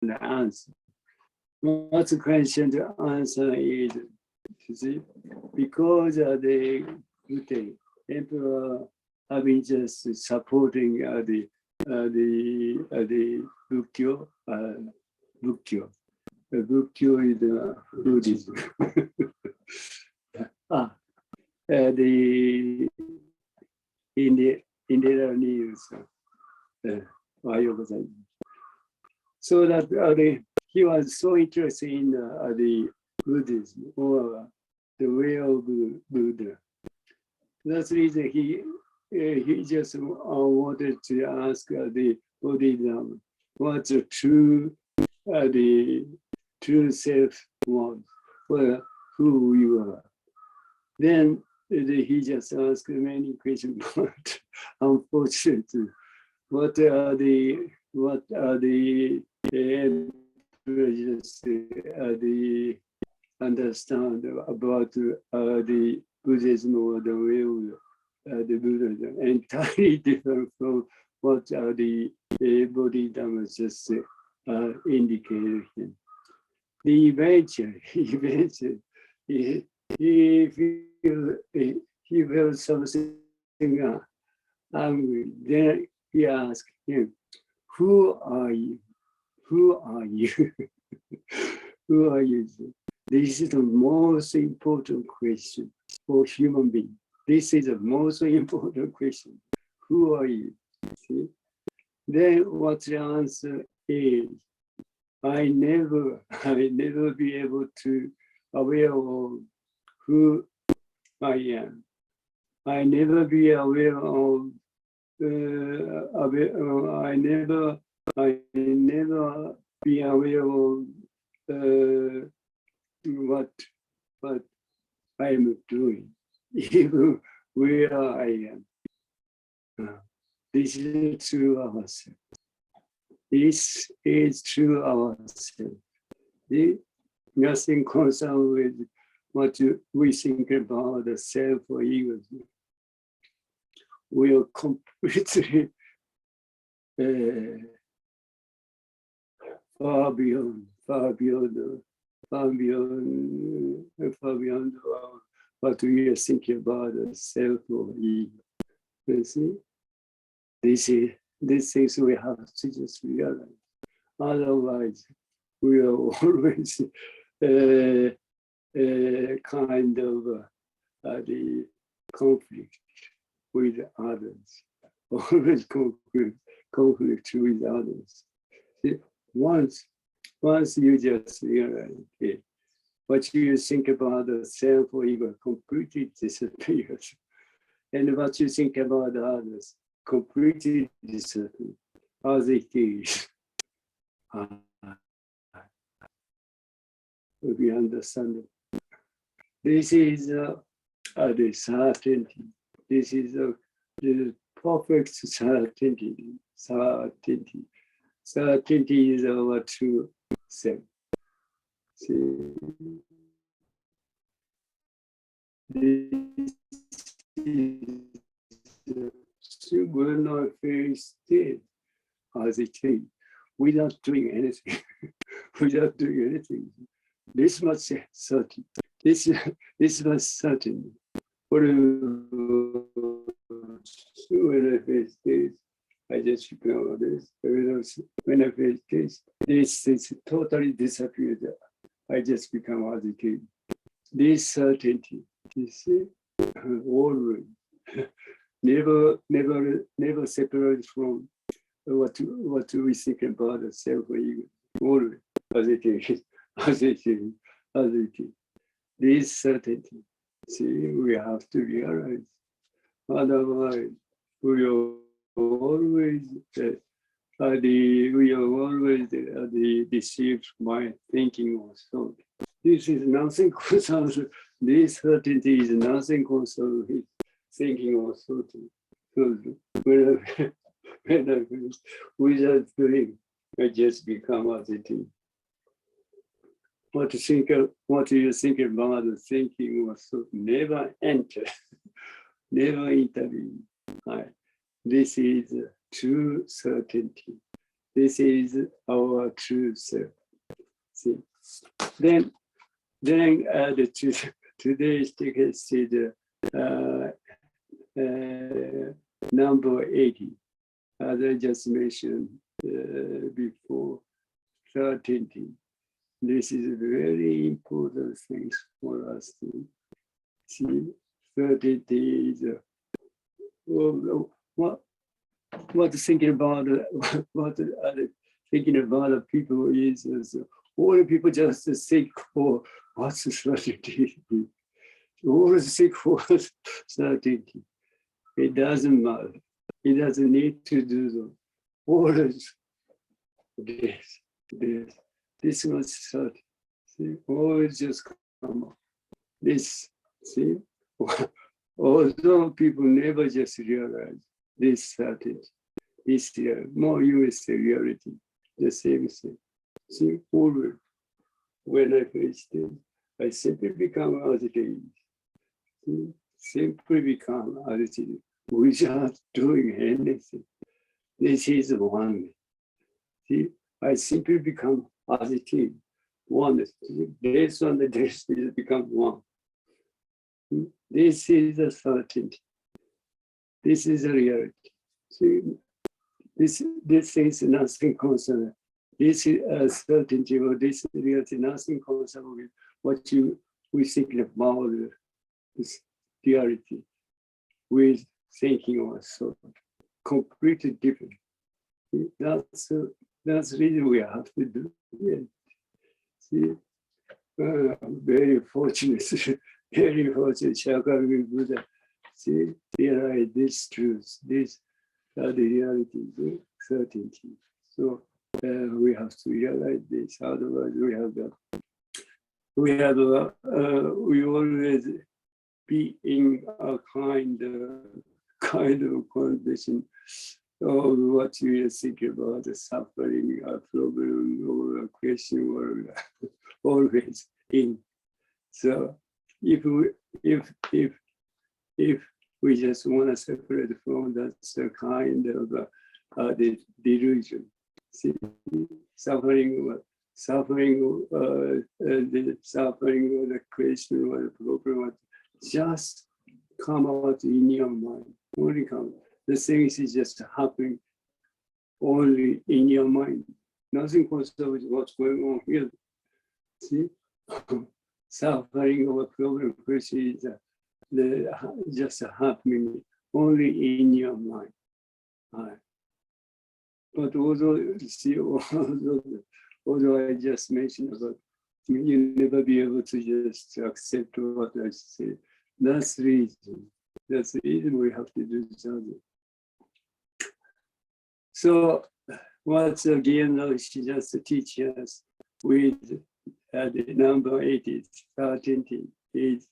the answer. What's the question to answer is, you see, because the Buddha emperor having just supporting the Bukkyo. Bukkyo is Buddhism. The Indian news. So that he was so interested in the Buddhism or the way of Buddha. That's the reason he just wanted to ask the Buddhism what the true self was, or who you are. Then he just asked many questions, but unfortunately, what are the understand about the Buddhism or the way of the Buddhism, entirely different from what the Bodhidharma just indicated. Eventually, he felt something angry. Then he asked him, "Who are you? Who are you? Who are you?" This is the most important question for human being. This is the most important question. Who are you? See? Then what the answer is, I never be able to aware of who I am. I never be aware of. I never be aware of what I am doing, even where I am. This is true ourselves. This is true ourselves. Nothing concerned with what we think about the self or ego. We are completely far beyond what we are thinking about the self or ego. You see, these things we have to just realize. Otherwise, we are always kind of the conflict with others. Always conflict with others. See, once you just realize it, what you think about the self or ego completely disappears. And what you think about others completely disappears as it is. We understand it. This is the certainty. This is the perfect certainty. Certainty is our true self. See, this is will not feel still as it is, without doing anything. Without doing anything. This much certain. This much certain. When I face this, I just ignore this. When I face this is totally disappeared. I just become as it is. This certainty, you see, always, never separate from what we think about the self or ego. Always, as it is, as it is, as it is. This certainty, see, we have to realize. Otherwise, we are always deceived by thinking or thought. This is nothing concerns. This certainty is nothing concerns with thinking or thought. So when I finish, without doing, I just become as it is. What you think about the thinking or thought never enter, never intervene. Right. This is true certainty. This is our true self. See? Then today's text is number 80, as I just mentioned before, 13. This is a very important thing for us to see. 30 is what thinking about thinking about the people is all the people just think for what's certainty. Always think for certainty. It doesn't matter. It doesn't need to do so. Always this was certain. See, always just come up. This, see, although people never just realize this certainty, this more US reality, the same thing. See, always when I face this, I simply become as it is. See, simply become as it is without doing anything. This is one. See, I simply become as it is. One. Based on the destiny, become one. This is a certainty. This is a reality. See, this is nothing concerned. This is a certainty, or this reality, nothing concerned with what we think about this reality with thinking or so completely different. That's the reason we have to do it. See, very fortunate, very fortunate Shakyamuni Buddha. See, realize this truth, this the reality, the certainty. So we have to realize this. Otherwise, we always be in a kind of condition of what we think about the suffering, a problem, or a question, or always in. So if we just want to separate from that kind of the delusion, see, the suffering or the question or the problem, just come out in your mind. Only come. The things is just happening only in your mind. Nothing concerned with what's going on here. See, suffering or problem question is just happening only in your mind. But although I just mentioned about you never be able to just accept what I say. That's the reason. That's the reason we have to do something. So what's again she just teach us with the number 80, 13 is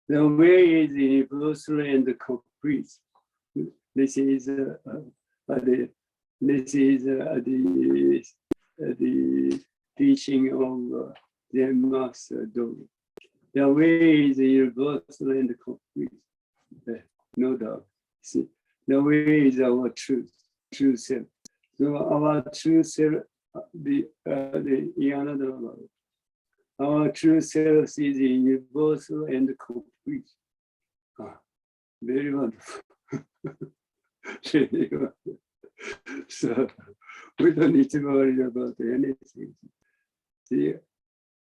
the way is universal and complete. This is the teaching of Zen Master Dogen. The way is universal and complete, no doubt. See, the way is our truth, true self. So our true self, in another word, our true self is universal and complete. Very wonderful. Very wonderful. So we don't need to worry about anything. See,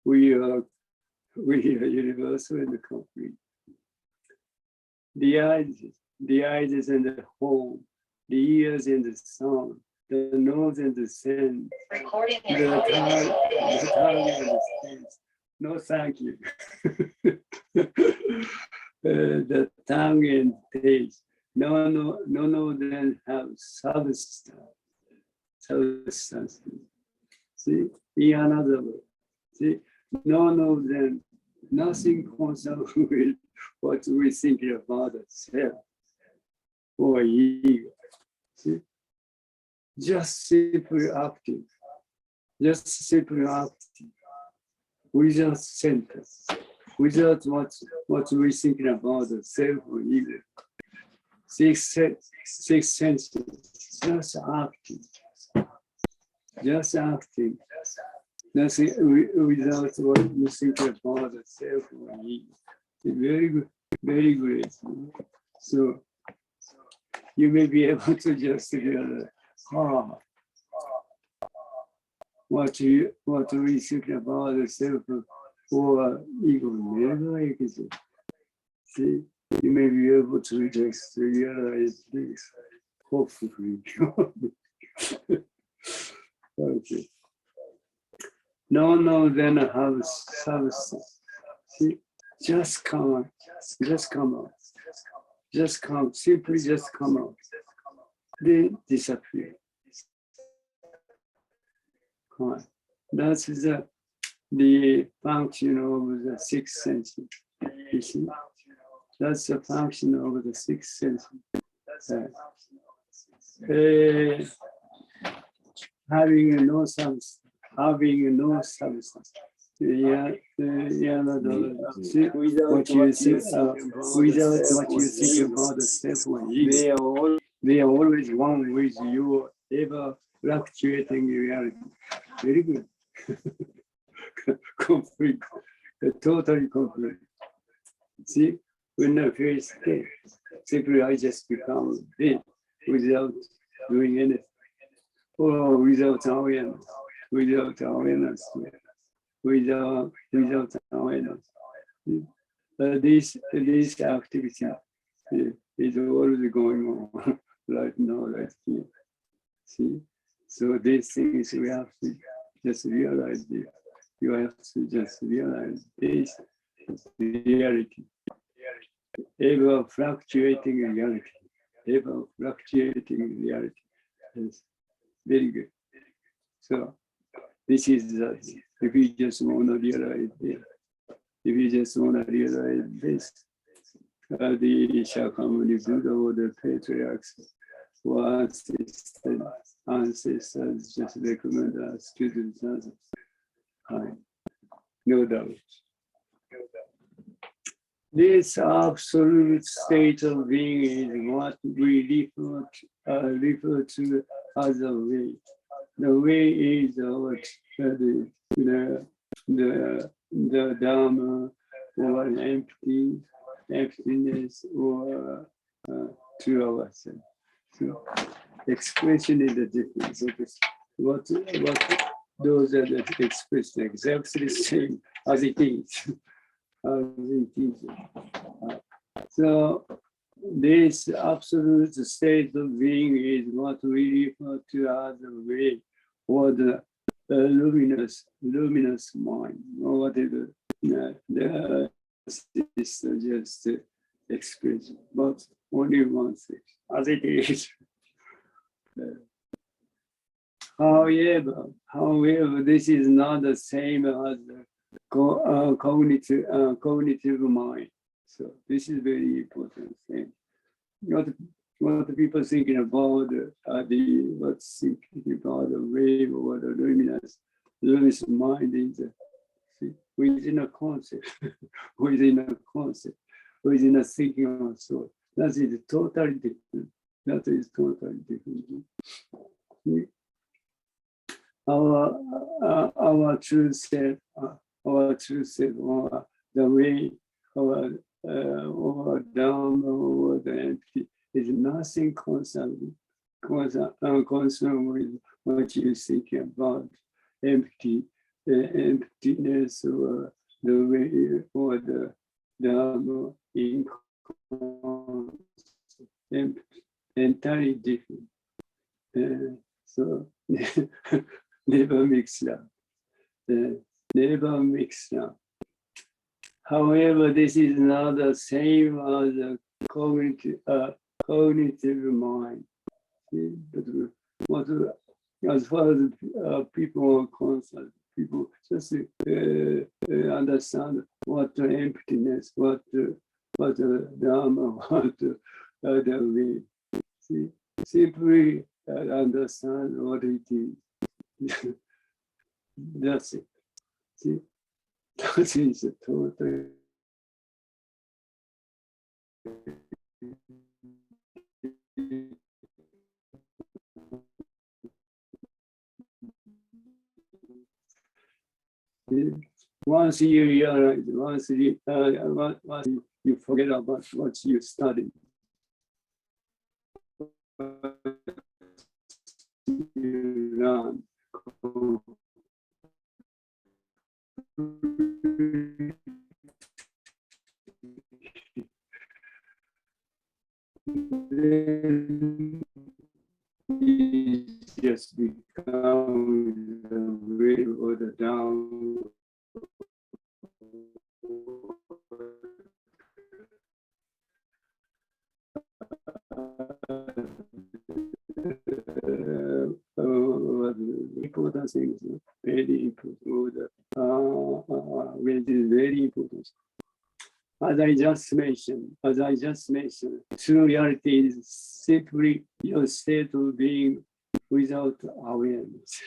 we are universal and complete. The eyes and the home, the ears and the sound, the nose and the scent, the tongue and the sense. No, thank you. The tongue and taste. No, then have substance. See, in another word. See, no, then nothing concerned with what we think about the self or ego. See, just simply acting, without sentence, without what we thinking about the self or ego. Six senses, just acting. just acting. Nothing without what you think about the self or me. Very good, very great. So you may be able to just realize, what we think about the self or ego never exists. See, you may be able to just realize this, hopefully. Okay. No, then have substance. See, just come out, just come out, just come, simply just come out. They disappear. That's the function of the sixth sense. You see, that's the function of the sixth sense. Having no substance. Having no substance. Without what you think about the self or ego, they are always one with your ever fluctuating reality. Very good. Complete. Totally complete. See, when I face death, simply I just become dead without doing anything. Or without awareness, without awareness. This activity is already going on right now, right here. See, so these things we have to just realize this. You have to just realize this reality, ever fluctuating reality, ever fluctuating reality. Yes. Very good. So this is that if you just want to realize this, if you just want to realize this, the Shakyamuni Buddha or the patriarchs or ancestors just recommend us to do that. No doubt. This absolute state of being is what we refer to as a way. The way is what the Dharma or emptiness or to ourselves. So expression is the difference. What those are the expression exactly the same as it is. So this absolute state of being is what we refer to as the way, or the luminous mind, or whatever. This is just expression, but only one thing, as it is. However, this is not the same as the cognitive mind. So this is very important thing. What the people thinking about what's thinking about the wave or the luminous mind is within a concept, within a thinking of soul. That is totally different. That is totally different. Our true self, or the way, or down, or the empty is nothing concerned with what you think about emptiness, or the way, or the Dharma in entirely different. So never mix up. Never mix up. However, this is not the same as a cognitive mind. But as far as people are concerned, people just understand what the emptiness, what the Dharma, what the way. See, simply understand what it is. That's it. See, that is a total. Once you realize, once you forget about what you studied, you learn. Then you just become the way or the down. Important things, very important. Which is very important. As I just mentioned, true reality is simply your state of being without awareness.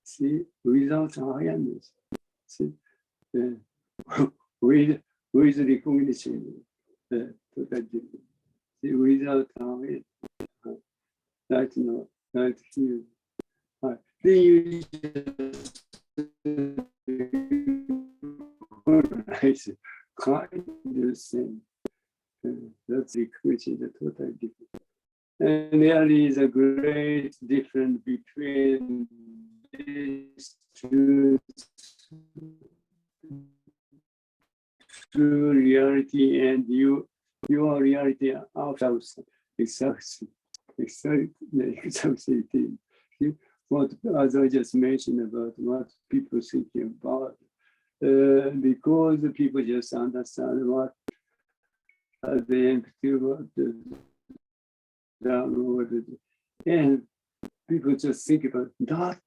See, without awareness. See, with recognition, see, without awareness, that's not, that's here. Then you just recognize kind of thing. That's which is a totally different. And there is a great difference between these two true reality and your reality outside. Exactly. What, as I just mentioned about what people thinking about, because people just understand what the empty word, the downward, and people just think about that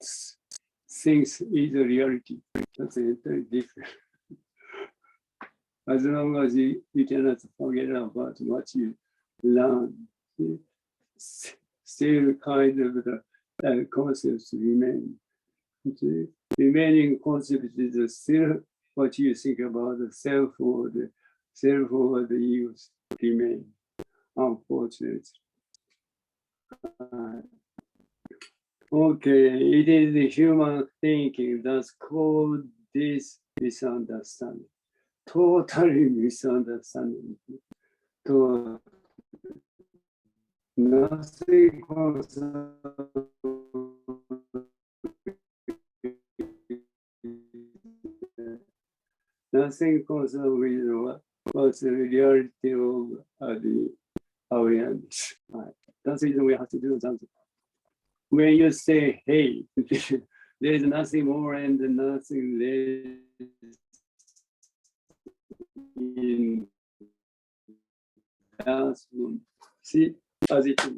things is a reality. That's entirely different. As long as you cannot forget about what you learn, still kind of the concepts remain. The remaining concept is still what you think about the self or the use remain, unfortunately. Okay, it is the human thinking that's called this misunderstanding. Totally misunderstanding. Nothing concerned with what's the reality of the awareness. Right. That's the reason we have to do something. When you say, hey, there is nothing more and nothing less in that room. See, as it is,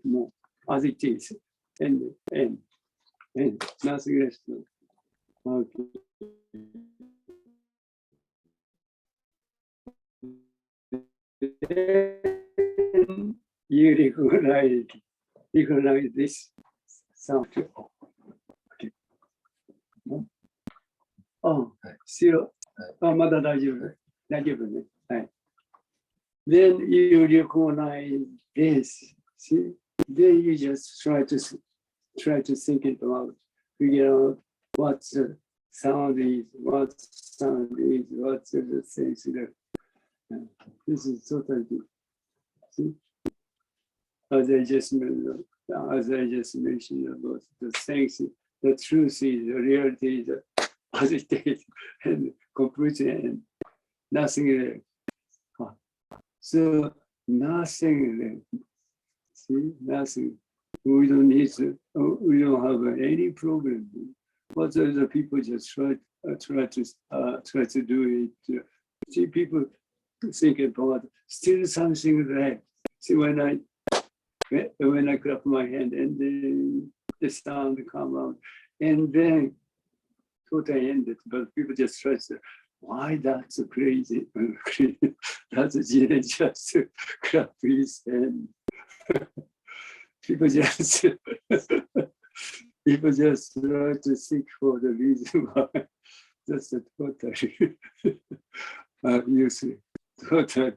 more, as it is, and nothing less. Okay. Then you recognize this sound. Okay. Oh, still,まだ大丈夫ね。はい。Then you recognize this. See, then you just try to think it out, figure out what the sound is, what the sense is. This is totally different. See, as I just mentioned about the things, the truth is, the reality is as it is, and completely and nothing left. So nothing left. See, nothing. We don't need to. We don't have any problem. But the people just try to do it. See, people think about still something left. See, when I clap my hand and then the sound come out, and then totally ended. But people just try to, why that's so crazy? That's Jinen just clap his hand. People just try to seek for the reason why. That's a totally useless, total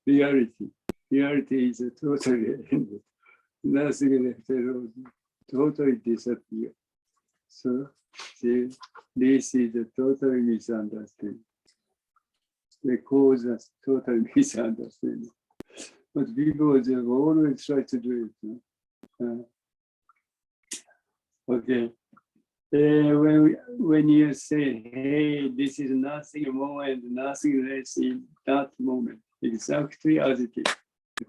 reality. Reality is a totally ended. Nothing left alone. Totally disappear. So, see, this is a total misunderstanding. They cause us total misunderstanding. But people just always try to do it. Okay. When you say, hey, this is nothing more and nothing less in that moment, exactly as it is,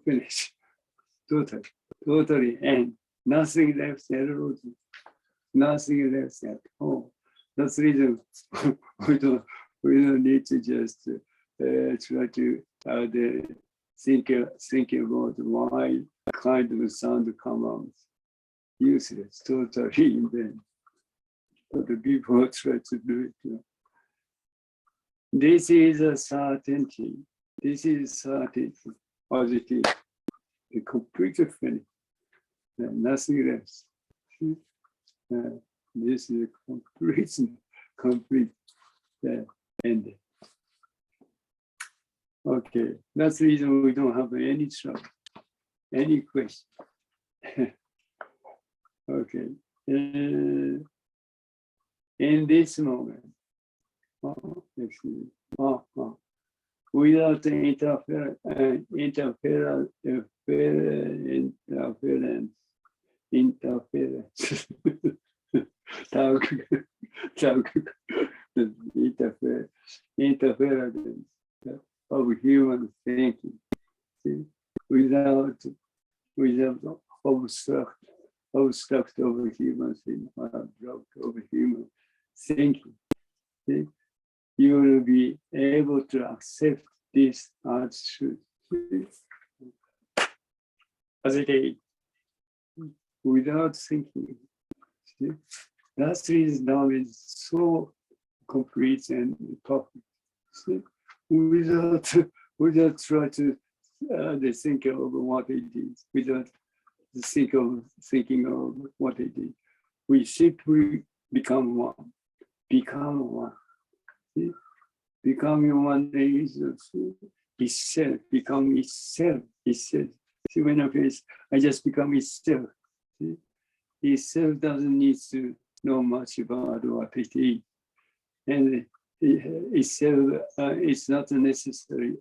finish. Totally, and nothing left at all. Nothing left at all. That's the reason we don't need to just try to think about why kind of sound come out. Useless, totally in vain. But the people try to do it. This is a certainty. This is certainty, positive, a complete feeling, nothing else. This is a complete ending. Okay, that's the reason we don't have any trouble, any question. Okay, in this moment, without interference, interference of human thinking, see? without obstruct of human thinking, of human thinking. See? You will be able to accept this as truth, as it is, without thinking. See? That is knowledge so complete and perfect. See? Without trying to think of what it is, without thinking of what it is, we simply become one. See? Becoming one is itself, become itself. See, when I just become itself. See? Itself doesn't need to know much about what it is. And itself is not necessary.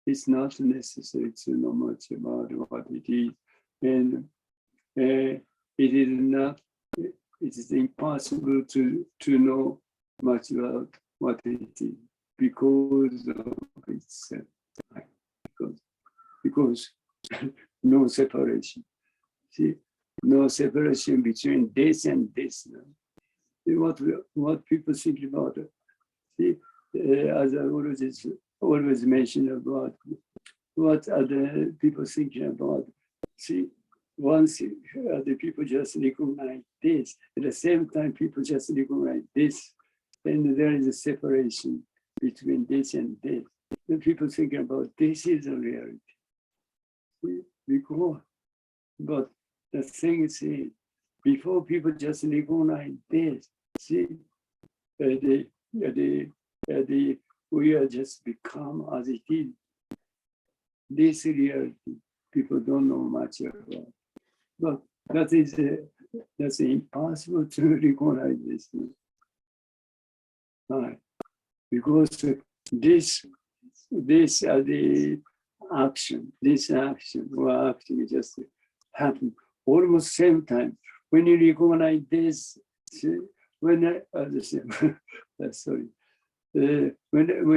It's not necessary to know much about what it is. And it is impossible to know much about what it is because of itself. Because no separation. See, no separation between this and this. See what people think about it. See, as I always mention about what other people thinking about. See, once the people just recognize this, at the same time people just recognize this, then there is a separation between this and this. The people thinking about this is a reality. See? Because, but the thing is, before people just recognize this, see, we are just become as it is. This reality, people don't know much about. But that's impossible to recognize this. Right. Because this the action just happen almost same time. When you recognize this, when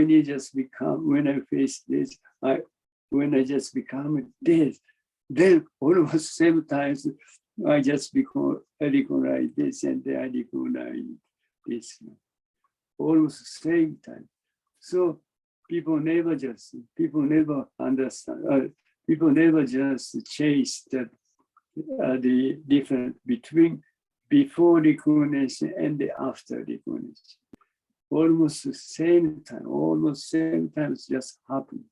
you just become, when I face this, when I just become this, then almost same times I just recognize this and then I recognize this. Almost same time. So people never understand. People never just chase the difference between before recognition and the after recognition. Almost the same time just happen.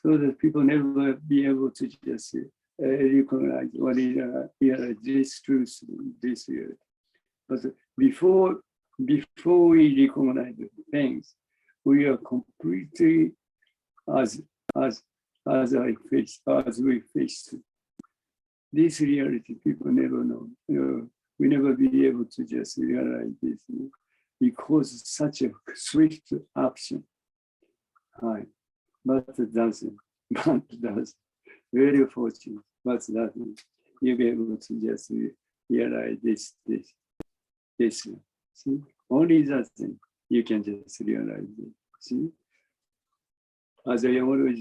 So that people never be able to just recognize what is this truth, this reality. But before we recognize the things, we are completely as as we face this reality, people never know. We never be able to just realize this because it's such a swift action. Right. But it doesn't. Very fortunate, but doesn't. You'll be able to just realize this. See? Only that thing you can just realize it. See? As I always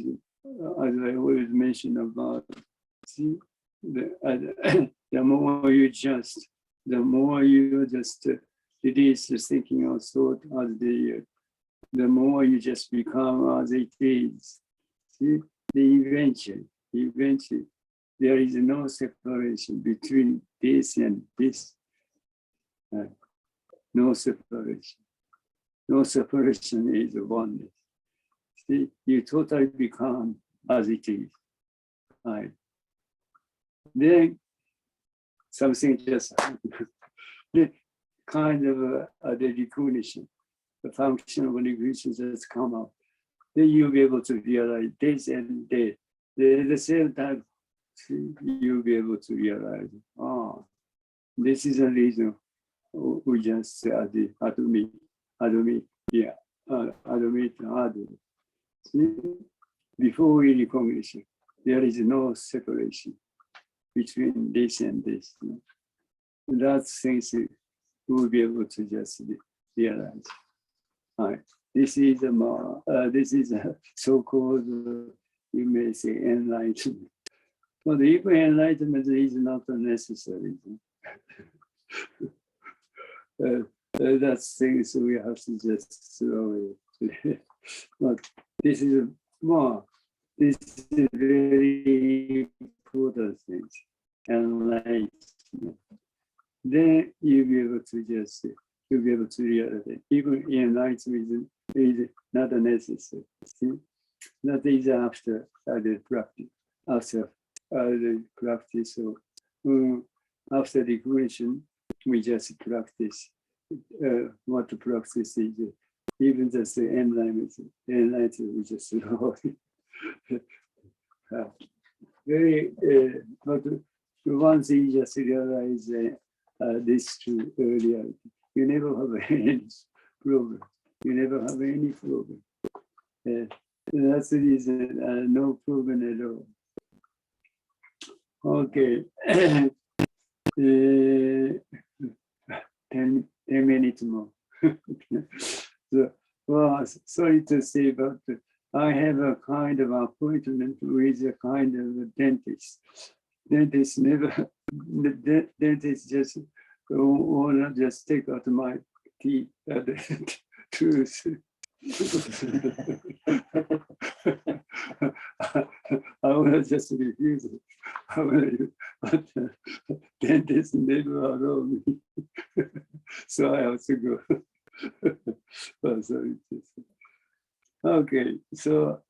mention about, see, the more you just release the thinking of thought as the more you just become as it is. See, eventually, there is no separation between this and this. No separation. No separation is oneness. See, you totally become as it is. Right. Then something just happens. The kind of the recognition, the function of recognition just come out. Then you'll be able to realize this and that. At the same time, you'll be able to realize, this is a reason we just admit. See, before we recognition, there is no separation between this and this. That things we'll be able to just realize. Right. This is a so-called, you may say, enlightenment. But even enlightenment is not necessary. That's things we have to just throw away. But this is very important things. Enlightenment. Then you'll be able to realize it. Even enlightenment is not necessary. See? That is after the practice. After the practice, so after the recognition, we just practice what the practice is. Even just the enlightenment, we just throw it. But once you just realize this too earlier, you never have any problem. You never have any problem. That's the reason, no problem at all. Okay. 10 minutes more. So, well, sorry to say, but I have a kind of appointment with a kind of a dentist. Dentist just want to just take out my teeth, tooth. I want to just refuse it. But dentist never allow me. So I have to go. Oh, sorry. Okay, so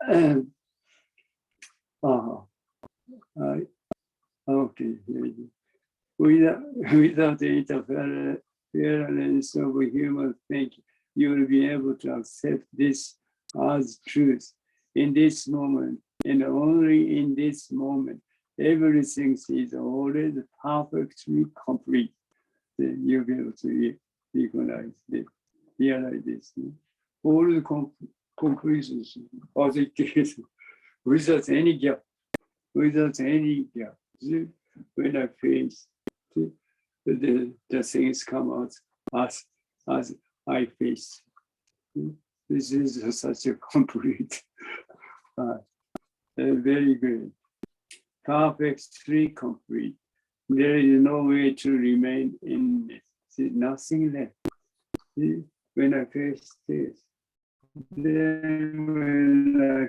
okay. Without the interference of human thinking, you will be able to accept this as truth in this moment, and only in this moment. Everything is already perfectly complete. Then you'll be able to recognize this, realize this. All the conclusions as it is, without any gap. When I face the things come out as I face. This is such a complete, very good, perfectly complete. There is no way to remain in this. See, nothing left. See, when I face this, then when I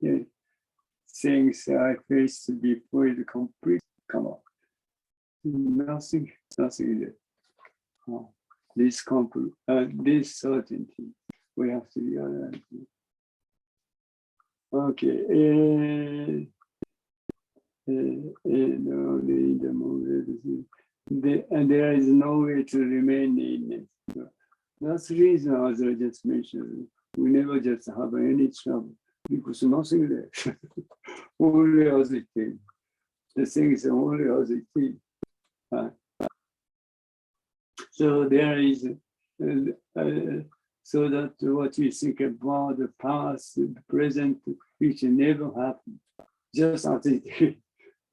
face things I face before the complete come out. Nothing there. This certainty we have to realize. Okay. And there is no way to remain in it. So that's the reason, as I just mentioned, we never just have any trouble because nothing there. Only as it is. The things are only as it is. So there is, so that what you think about the past, the present, which never happened, just as it is,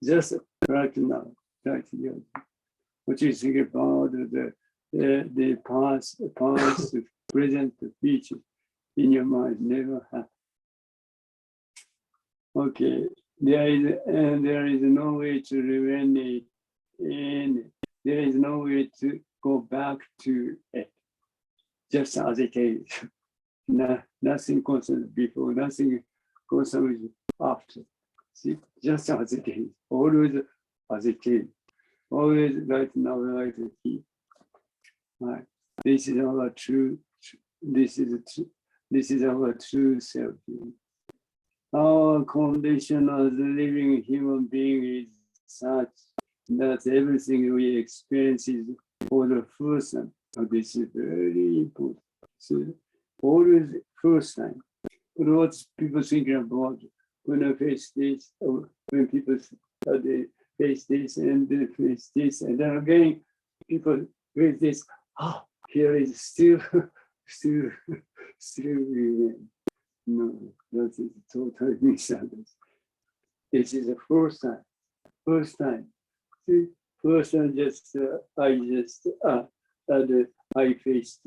just right now, right here. What you think about the past, present, future in your mind never happened. Okay, there is no way to revenge it, and there is no way to go back to it, just as it is. Nothing concerns before, nothing concerns after. See, just as it is, always as it is, always right now, right here. Right. This is our true. This is our true self. Our condition as a living human being is such that everything we experience is for the first time. This is very important. So always first time. But what people thinking about when I face this, or when people they face this and they face this, and then again people face this. Oh, here is still. No, that is totally misunderstood. This is the first time. See, first time I faced.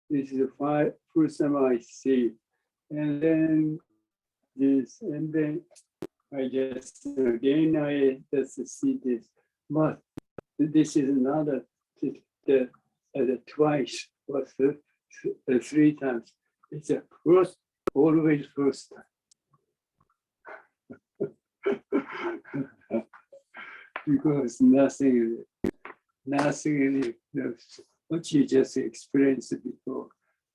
This is the first time I see, and then this, and then I just again I just see this, but this is another the twice or three times. It's a first, always first time. Because nothing left. What you just experienced before,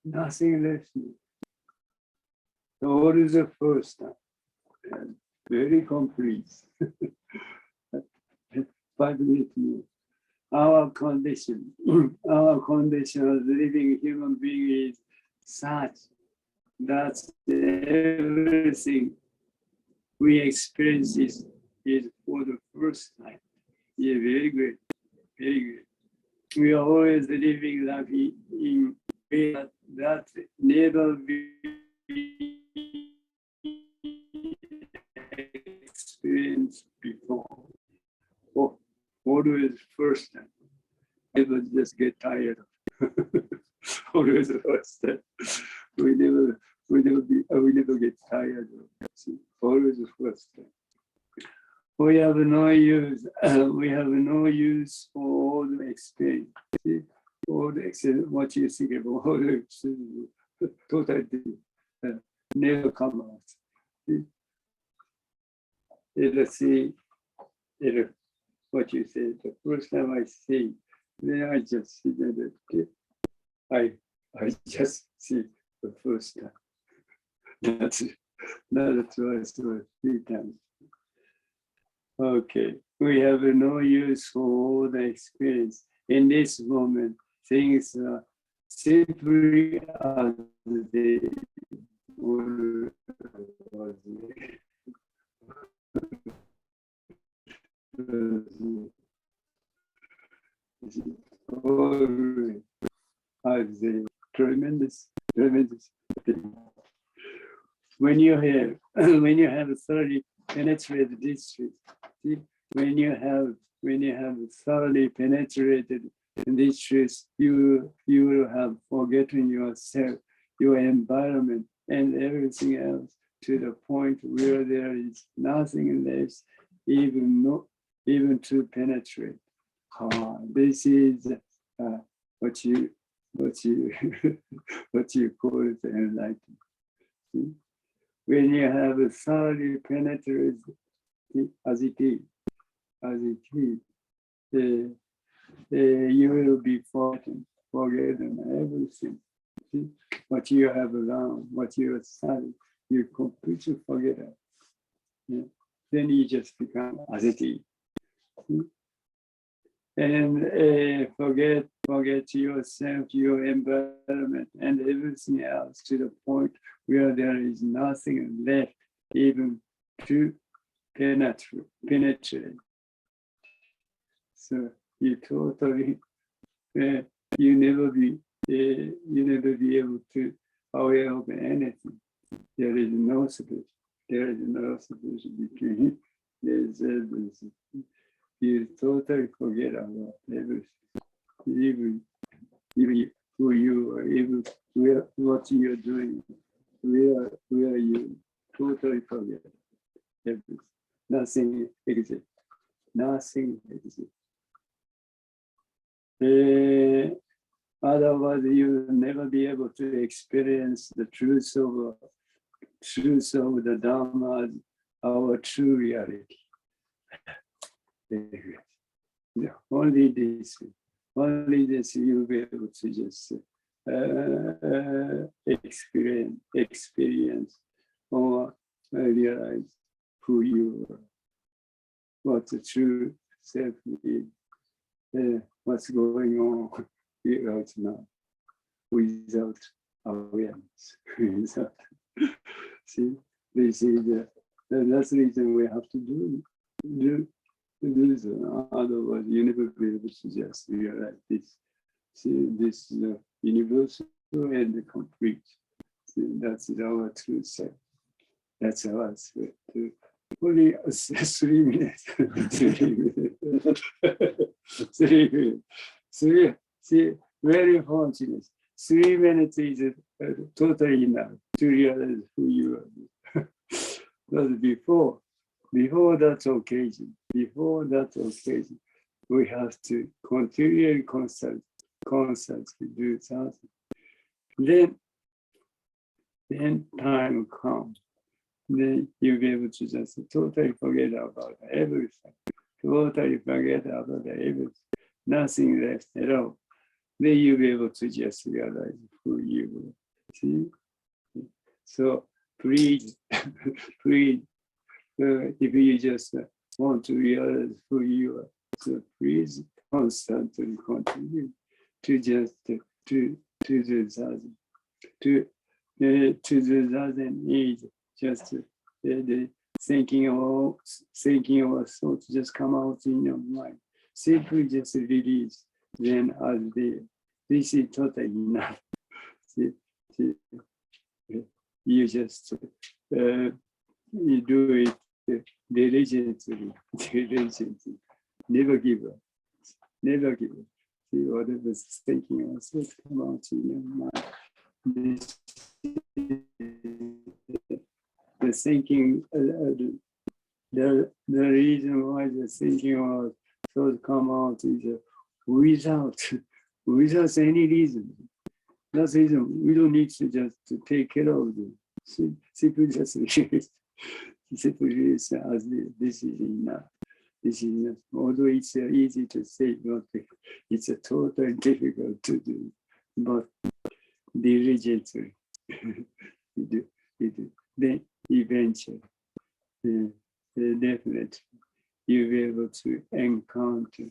nothing left. Always the first time. And very complete. 5 minutes more. Our condition as living human being is such that everything we experience is for the first time. Yeah, very good, very good. We are always living life in way that never be experienced before. Oh, always first time. Never just get tired of. Always the first time. We never get tired of. Always the first time. We have no use. We have no use for all the experience. See? All the experience, what you think about all the experience, totally never come out. See? What you say, the first time I see, then I just see that I just see the first time. That's it. Not twice or 3 times. Okay, we have no use for all the experience. In this moment, things are simply as they were. As a tremendous. When you have thoroughly penetrated this truth, see, when you have thoroughly penetrated this truth, you will have forgotten yourself, your environment, and everything else to the point where there is nothing left, even to penetrate. This is what you call it enlightenment. See? When you have thoroughly penetrated as it is, you will be forgotten everything. See? What you have learned, what you have studied, you completely forget it. Yeah. Then you just become as it is. See? and forget yourself, your environment, and everything else to the point where there is nothing left even to penetrate. So you totally, you never be able to aware of anything. There is no separation. There is no separation between this. You totally forget about everything, even who you are, even what you are doing, where you totally forget everything. Nothing exists. Nothing exists. Otherwise, you will never be able to experience the truth of the Dharma, our true reality. Only this you'll be able to just experience or realize who you are, what the true self is, what's going on right now without awareness. See, this is that's the reason we have to do so. Otherwise, you never be able to just realize this. See, this is universal and complete. See, that's our true self. That's our self. Only 3 minutes. 3 minutes. 3 minutes. See, very fortunate. 3 minutes is totally enough to realize who you are. But before that occasion, we have to continually constantly do something. Then time comes. Then you'll be able to just totally forget about everything. Nothing left at all. Then you'll be able to just realize who you are. See? So please, if you just want to realize who you are, so please constantly continue to just to do zazen. To do zazen is just the thinking or thoughts just come out in your mind. Simply just release them as they. This is totally enough. You just you do it diligently. Never give up. See, whatever's thinking or thoughts come out in your mind. The thinking, the reason why the thinking or thoughts come out is without any reason. That's the reason we don't need to just take care of them. Simply just release. Simply release as this is enough. This is enough. Although it's easy to say, but it's a totally difficult to do. But diligently, you do. Then eventually, definitely, you'll be able to encounter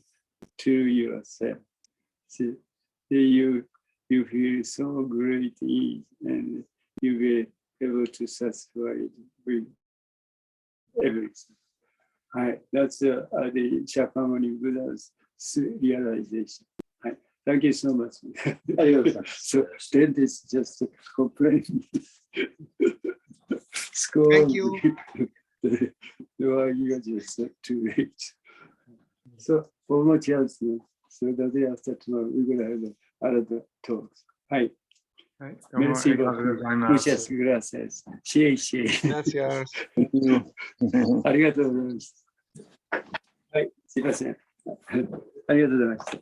to yourself. See, you feel so great ease, and you'll be able to satisfy it with everything. That's the Shakyamuni Buddha's realization. Thank you so much. So then this just complaining. Thank you. You are just too late. So one more chance. So the day after tomorrow, we're going to have another talks. Hi. Merci beaucoup. Muchas gracias. Gracias. ありがとうございます。はい、すいません。ありがとうございました。